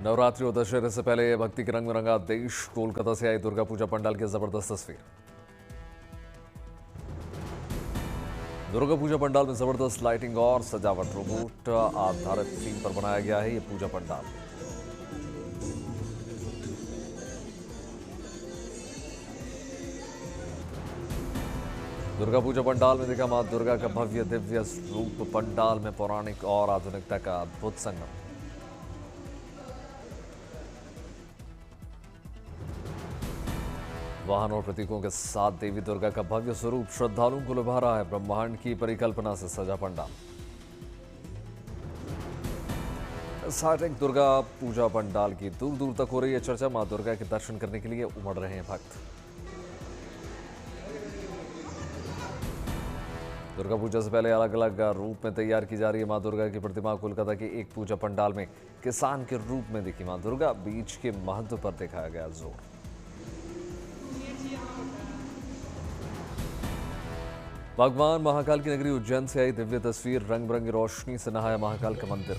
नवरात्रि और दशहरे से पहले भक्ति के रंग में रंगा देश। कोलकाता से आई दुर्गा पूजा पंडाल की जबरदस्त तस्वीर। दुर्गा पूजा पंडाल में जबरदस्त लाइटिंग और सजावट। रोबोट आधारित थीम पर बनाया गया है ये पूजा पंडाल। दुर्गा पूजा पंडाल में दिखा मां दुर्गा का भव्य दिव्य रूप। पंडाल में पौराणिक और आधुनिकता का अद्भुत संगम। वाहन और प्रतीकों के साथ देवी दुर्गा का भव्य स्वरूप श्रद्धालुओं को लुभा रहा है। ब्रह्मांड की परिकल्पना से सजा पंडाल। हाईटेक दुर्गा पूजा पंडाल की दूर दूर तक हो रही है चर्चा। मां दुर्गा के दर्शन करने के लिए उमड़ रहे हैं भक्त। दुर्गा पूजा से पहले अलग अलग रूप में तैयार की जा रही है मां दुर्गा की प्रतिमा। कोलकाता के एक पूजा पंडाल में किसान के रूप में दिखी मां दुर्गा। बीज के महत्व पर दिखाया गया जोर। भगवान महाकाल की नगरी उज्जैन से आई दिव्य तस्वीर। रंग बिरंगी रोशनी से नहाया महाकाल का मंदिर।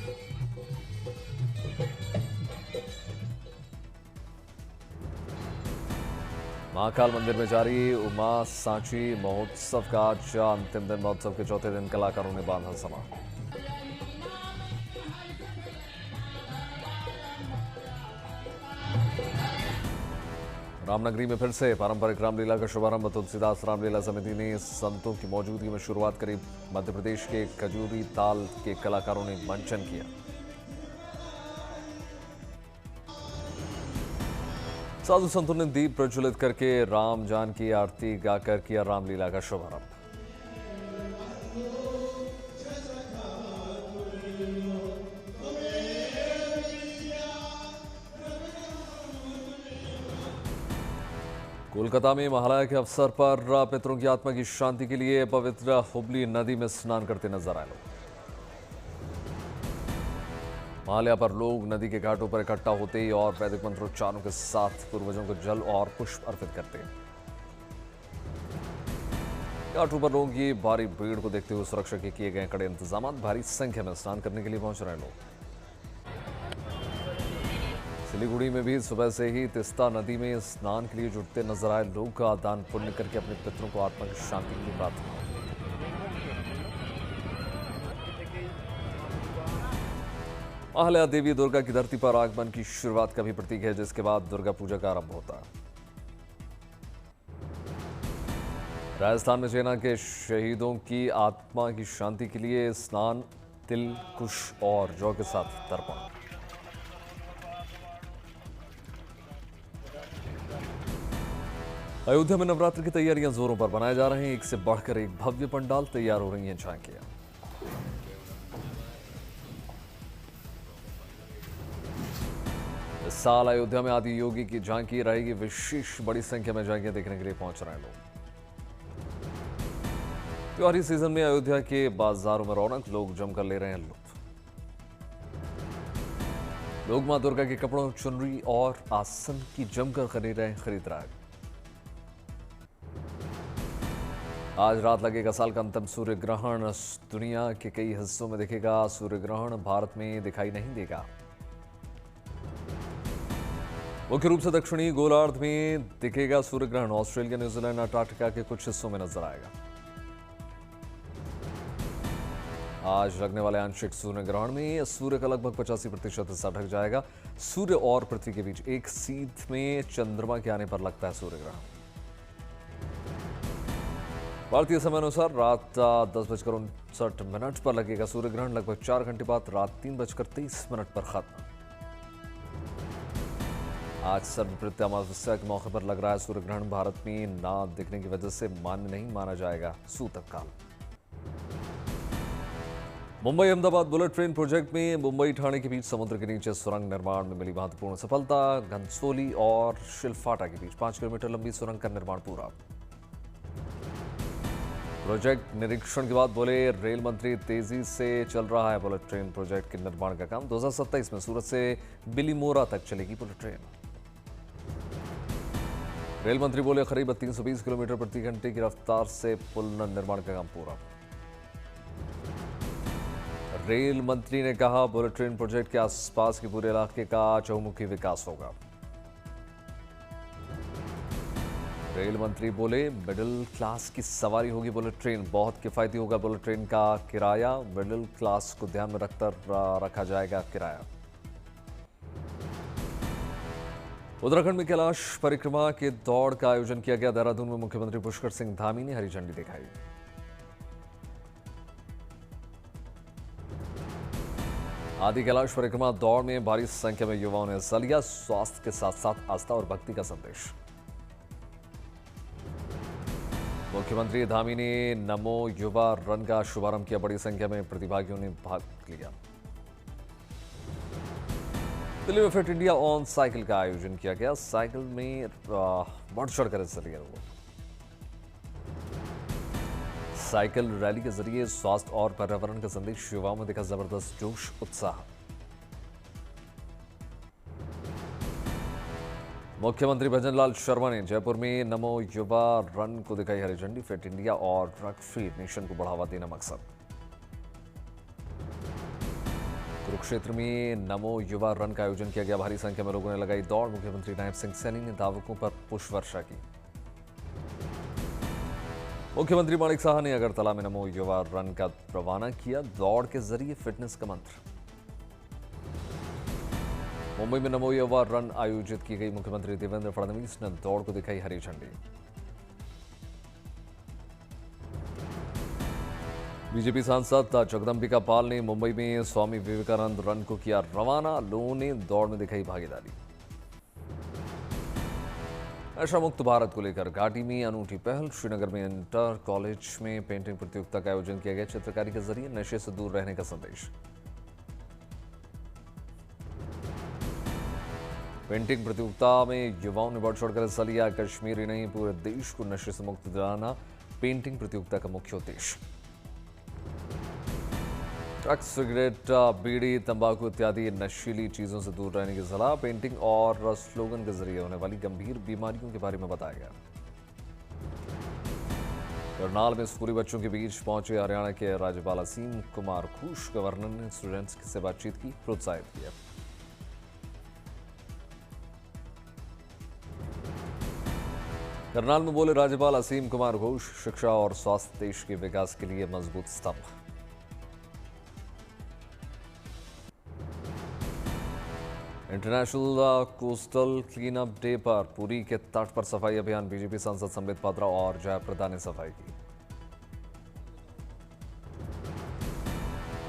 महाकाल मंदिर में जारी उमा सांची महोत्सव का आज अंतिम दिन। महोत्सव के चौथे दिन कलाकारों ने बांधा समा। रामनगरी में फिर से पारंपरिक रामलीला का शुभारंभ। तुलसीदास रामलीला समिति ने संतों की मौजूदगी में शुरुआत करी। मध्य प्रदेश के खजूरी ताल के कलाकारों ने मंचन किया। साधु संतों ने दीप प्रज्वलित करके राम जान की आरती गाकर किया रामलीला का शुभारंभ। कोलकाता में महालया के अवसर पर पितरों की आत्मा की शांति के लिए पवित्र हुबली नदी में स्नान करते नजर आए लोग। महालया पर लोग नदी के घाटों पर इकट्ठा होते ही और वैदिक मंत्रोच्चारों के साथ पूर्वजों को जल और पुष्प अर्पित करते। घाटों पर लोगों की भारी भीड़ को देखते हुए सुरक्षा के किए गए कड़े इंतजाम। भारी संख्या में स्नान करने के लिए पहुंच रहे लोग। सिलीगुड़ी में भी सुबह से ही तिस्ता नदी में स्नान के लिए जुटते नजर आए लोग। दान पुण्य करके अपने पितरों को आत्मा की शांति की प्रार्थना। महालया देवी दुर्गा की धरती पर आगमन की शुरुआत का भी प्रतीक है, जिसके बाद दुर्गा पूजा का आरंभ होता है। राजस्थान में सेना के शहीदों की आत्मा की शांति के लिए स्नान तिल कुश और जौ के साथ तर्पण। अयोध्या में नवरात्र की तैयारियां जोरों पर बनाए जा रहे हैं। एक से बढ़कर एक भव्य पंडाल तैयार हो रही हैं झांकियां। इस साल अयोध्या में आदि योगी की झांकी रहेगी विशेष। बड़ी संख्या में झांकियां देखने के लिए पहुंच रहे हैं लोग। त्योहारी सीजन में अयोध्या के बाजारों में रौनक। लोग जमकर ले रहे हैं लुत्फ। लोग मां दुर्गा के कपड़ों, चुनरी और आसन की जमकर खरीद रहे हैं। आज रात लगेगा साल का अंतिम सूर्य ग्रहण। दुनिया के कई हिस्सों में दिखेगा सूर्य ग्रहण, भारत में दिखाई नहीं देगा। मुख्य रूप से दक्षिणी गोलार्ध में दिखेगा सूर्य ग्रहण। ऑस्ट्रेलिया, न्यूजीलैंड, अंटार्कटिका के कुछ हिस्सों में नजर आएगा। आज लगने वाले आंशिक सूर्य ग्रहण में सूर्य का लगभग 85% हिस्सा ढक जाएगा। सूर्य और पृथ्वी के बीच एक सीध में चंद्रमा के आने पर लगता है सूर्य ग्रहण। भारतीय समय अनुसार रात 10:59 पर लगेगा सूर्य ग्रहण। लगभग 4 घंटे बाद रात 3:23 पर खत्म। आज सर्वप्रति अमावस्या के मौके पर लग रहा है सूर्य ग्रहण। भारत में ना दिखने की वजह से मान्य नहीं माना जाएगा सूतक काल। Mumbai Ahmedabad bullet train project में मुंबई ठाणे के बीच समुद्र के नीचे सुरंग निर्माण में मिली महत्वपूर्ण सफलता। घनसोली और शिलफाटा के बीच 5 किलोमीटर लंबी सुरंग का निर्माण पूरा। प्रोजेक्ट निरीक्षण के बाद बोले रेल मंत्री, तेजी से चल रहा है बुलेट ट्रेन प्रोजेक्ट के निर्माण का काम। 2027 में सूरत से बिलीमोरा तक चलेगी बुलेट ट्रेन। रेल मंत्री बोले करीब 320 किलोमीटर प्रति घंटे की रफ्तार से पुल निर्माण का काम पूरा। रेल मंत्री ने कहा बुलेट ट्रेन प्रोजेक्ट के आसपास के पूरे इलाके का चहुमुखी विकास होगा। रेल मंत्री बोले मिडिल क्लास की सवारी होगी बुलेट ट्रेन, बहुत किफायती होगा बुलेट ट्रेन का किराया, मिडिल क्लास को ध्यान में रखकर रखा जाएगा किराया। उत्तराखंड में कैलाश परिक्रमा के दौड़ का आयोजन किया गया। देहरादून में मुख्यमंत्री पुष्कर सिंह धामी ने हरी झंडी दिखाई। आदि कैलाश परिक्रमा दौड़ में भारी संख्या में युवाओं ने हिस्सा लिया। स्वास्थ्य के साथ साथ आस्था और भक्ति का संदेश। मुख्यमंत्री धामी ने नमो युवा रन का शुभारंभ किया। बड़ी संख्या में प्रतिभागियों ने भाग लिया। दिल्ली में फिट इंडिया ऑन साइकिल का आयोजन किया गया। साइकिल में बढ़ चढ़कर हिस्सा लिया। साइकिल रैली के जरिए स्वास्थ्य और पर्यावरण का संदेश। युवाओं में दिखा जबरदस्त जोश उत्साह। मुख्यमंत्री भजनलाल शर्मा ने जयपुर में नमो युवा रन को दिखाई हरी झंडी। फिट इंडिया और ड्रग फ्री नेशन को बढ़ावा देना मकसद। कुरुक्षेत्र में नमो युवा रन का आयोजन किया गया। भारी संख्या में लोगों ने लगाई दौड़। मुख्यमंत्री नायब सिंह सैनी ने धावकों पर पुष्प वर्षा की। मुख्यमंत्री माणिक साहा ने अगरतला में नमो युवा रन का रवाना किया। दौड़ के जरिए फिटनेस का मंत्र। मुंबई में नमो युवा रन आयोजित की गई। मुख्यमंत्री देवेंद्र फडणवीस ने दौड़ को दिखाई हरी झंडी। बीजेपी सांसद जगदंबिका पाल ने मुंबई में स्वामी विवेकानंद रन को किया रवाना। लोगों ने दौड़ में दिखाई भागीदारी। नशा मुक्त भारत को लेकर घाटी में अनूठी पहल। श्रीनगर में इंटर कॉलेज में पेंटिंग प्रतियोगिता का आयोजन किया गया। चित्रकारी के जरिए नशे से दूर रहने का संदेश। पेंटिंग प्रतियोगिता में युवाओं ने बढ़ चढ़कर हिस्सा लिया। कश्मीर ही नहीं पूरे देश को नशे से मुक्त दिलाना पेंटिंग प्रतियोगिता का मुख्य उद्देश्य। ड्रग्स, सिगरेट, बीड़ी, तंबाकू इत्यादि नशीली चीजों से दूर रहने की सलाह। पेंटिंग और स्लोगन के जरिए होने वाली गंभीर बीमारियों के बारे में बताया गया। करनाल में स्कूली बच्चों के बीच पहुंचे हरियाणा के राज्यपाल असीम कुमार घोष। गवर्नर ने स्टूडेंट्स से बातचीत की, प्रोत्साहित किया। करनाल में बोले राज्यपाल असीम कुमार घोष, शिक्षा और स्वास्थ्य देश के विकास के लिए मजबूत स्तंभ। International coastal clean up day पर पुरी के तट पर सफाई अभियान। बीजेपी सांसद संबित पात्रा और जयप्रदा ने सफाई की।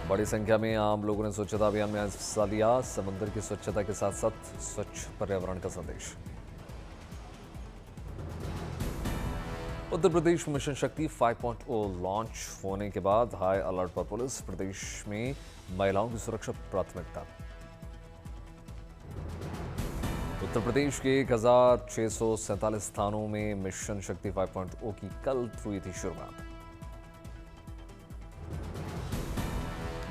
बड़ी संख्या में आम लोगों ने स्वच्छता अभियान में हिस्सा लिया। समुद्र की स्वच्छता के साथ साथ स्वच्छ पर्यावरण का संदेश। उत्तर प्रदेश में मिशन शक्ति 5.0 लॉन्च होने के बाद हाई अलर्ट पर पुलिस। प्रदेश में महिलाओं की सुरक्षा प्राथमिकता। उत्तर प्रदेश के 1647 स्थानों में मिशन शक्ति 5.0 की कल हुई थी शुरुआत।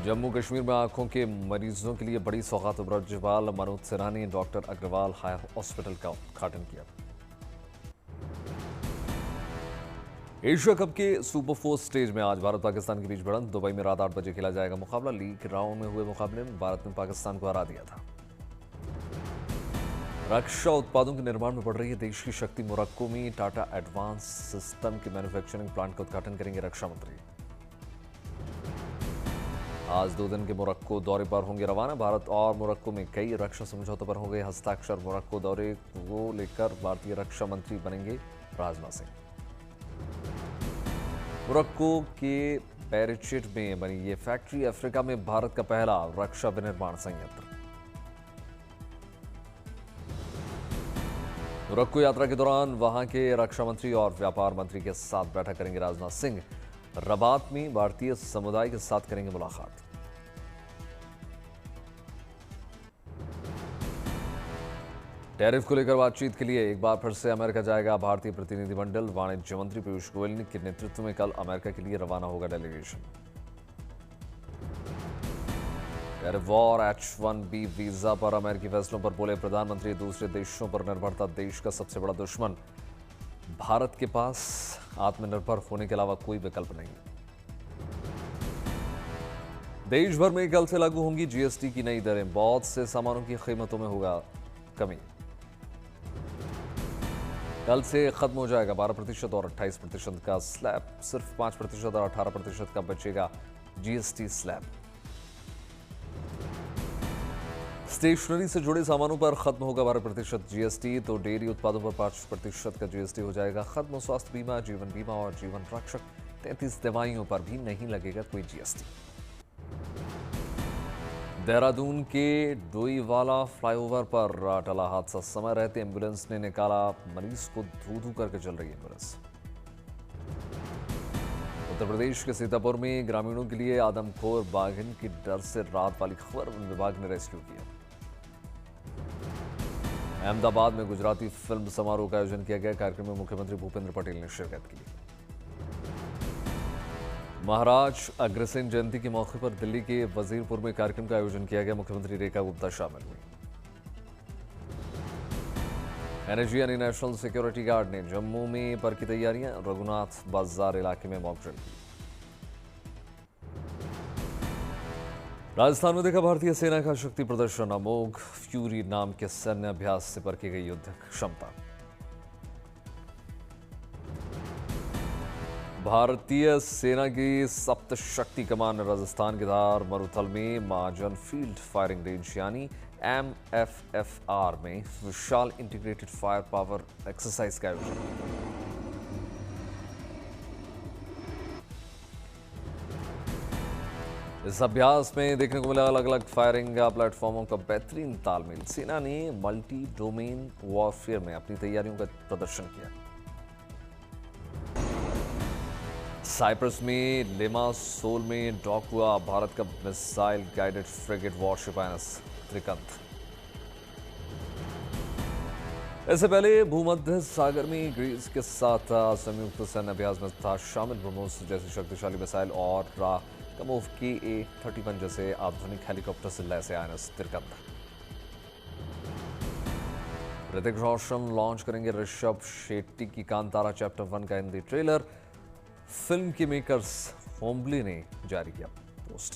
जम्मू कश्मीर में आंखों के मरीजों के लिए बड़ी सौगात। राज्यपाल मनोज सिन्हा ने डॉक्टर अग्रवाल हाई हॉस्पिटल का उद्घाटन किया। एशिया कप के सुपर 4 स्टेज में आज भारत पाकिस्तान के बीच भिड़ंत। दुबई में रात 8 बजे खेला जाएगा मुकाबला। लीग राउंड में हुए मुकाबले में भारत ने पाकिस्तान को हरा दिया था। रक्षा उत्पादों के निर्माण में बढ़ रही है देश की शक्ति। मोरक्को में टाटा एडवांस सिस्टम के मैन्युफैक्चरिंग प्लांट का उद्घाटन करेंगे रक्षा मंत्री। आज 2 दिन के मोरक्को दौरे पर होंगे रवाना। भारत और मोरक्को में कई रक्षा समझौतों पर हो गए हस्ताक्षर। मोरक्को दौरे को लेकर भारतीय रक्षा मंत्री बनेंगे राजनाथ सिंह। मोरक्को के बैरिचेट में बनी ये फैक्ट्री अफ्रीका में भारत का पहला रक्षा विनिर्माण संयंत्र। मोरक्को यात्रा के दौरान वहां के रक्षा मंत्री और व्यापार मंत्री के साथ बैठक करेंगे राजनाथ सिंह। रबात में भारतीय समुदाय के साथ करेंगे मुलाकात। टैरिफ को लेकर बातचीत के लिए एक बार फिर से अमेरिका जाएगा भारतीय प्रतिनिधिमंडल। वाणिज्य मंत्री पीयूष गोयल के नेतृत्व में कल अमेरिका के लिए रवाना होगा डेलीगेशन। टैरिफ और H-1B वीजा पर अमेरिकी फैसलों पर बोले प्रधानमंत्री, दूसरे देशों पर निर्भरता देश का सबसे बड़ा दुश्मन। भारत के पास आत्मनिर्भर होने के अलावा कोई विकल्प नहीं। देश भर में कल से लागू होंगी जीएसटी की नई दरें। बहुत से सामानों की कीमतों में होगा कमी। कल से खत्म हो जाएगा 12% और 28% का स्लैब। सिर्फ 5% और 18% का बचेगा जीएसटी स्लैब। स्टेशनरी से जुड़े सामानों पर खत्म होगा 12% जीएसटी, तो डेयरी उत्पादों पर 5% का जीएसटी हो जाएगा खत्म। स्वास्थ्य बीमा, जीवन बीमा और जीवन रक्षक 33 दवाइयों पर भी नहीं लगेगा कोई जीएसटी। देहरादून के डोईवाला फ्लाईओवर पर टला हादसा। समय रहते एम्बुलेंस ने निकाला मरीज को। धू धू करके चल रही एम्बुलेंस। उत्तर प्रदेश के सीतापुर में ग्रामीणों के लिए आदमखोर बाघिन की डर से रात वाली खबर वन विभाग ने रेस्क्यू किया। अहमदाबाद में गुजराती फिल्म समारोह का आयोजन किया गया। कार्यक्रम में मुख्यमंत्री भूपेंद्र पटेल ने शिरकत की। महाराज अग्रसेन जयंती के मौके पर दिल्ली के वजीरपुर में कार्यक्रम का आयोजन किया गया। मुख्यमंत्री रेखा गुप्ता शामिल हुई। एनएसजी यानी नेशनल सिक्योरिटी गार्ड ने जम्मू में पर की तैयारियां। रघुनाथ बाजार इलाके में मॉक ड्रिल की। राजस्थान में देखा भारतीय सेना का शक्ति प्रदर्शन। अमोघ फ्यूरी नाम के सैन्य अभ्यास से परखी गई युद्ध क्षमता। भारतीय सेना की सप्त शक्ति कमान राजस्थान के धार मरुथल में महाजन फील्ड फायरिंग रेंज यानी MFFR में विशाल इंटीग्रेटेड फायर पावर एक्सरसाइज का आयोजन। इस अभ्यास में देखने को मिला अलग अलग फायरिंग प्लेटफॉर्मों का बेहतरीन तालमेल। सेना ने मल्टी डोमेन वॉरफेयर में अपनी तैयारियों का प्रदर्शन किया। साइप्रस में लिमासोल में डॉक हुआ भारत का missile guided frigate worship INS त्रिकंत। इससे पहले भूमध्य सागर में ग्रीस के साथ संयुक्त सैन्य अभ्यास में था शामिल। ब्रह्मोस जैसी शक्तिशाली मिसाइल और कमोव KA-31 जैसे आधुनिक हेलीकॉप्टर से lace INS त्रिकंत। Hrithik Roshan launch करेंगे ऋषभ शेट्टी की कांतारा चैप्टर 1 का हिंदी ट्रेलर। फिल्म के मेकर्स होम्बले ने जारी किया पोस्ट।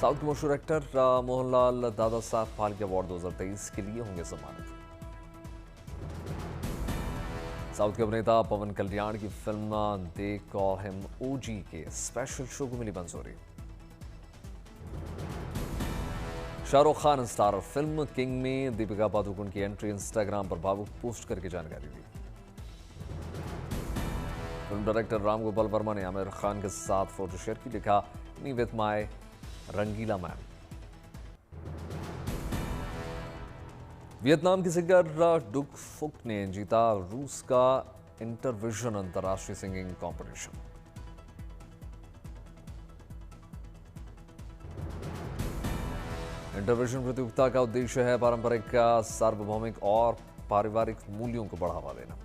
साउथ के मशहूर एक्टर मोहनलाल दादा साहब फाल्के अवार्ड 2023 के लिए होंगे सम्मानित। साउथ के अभिनेता पवन कल्याण की film they call him OG के स्पेशल शो को मिली मंजूरी। Shahrukh Khan star film king में दीपिका पादुकोण की एंट्री। इंस्टाग्राम पर भावुक पोस्ट करके जानकारी दी। फिल्म डायरेक्टर राम गोपाल वर्मा ने आमिर खान के साथ फोटो शेयर की। लिखा me with my Rangeela man. Vietnam की सिंगर डुक फुक ने जीता रूस का इंटरविजन अंतर्राष्ट्रीय सिंगिंग कॉम्पिटिशन। इंटरविजन प्रतियोगिता का उद्देश्य है पारंपरिक, सार्वभौमिक और पारिवारिक मूल्यों को बढ़ावा देना।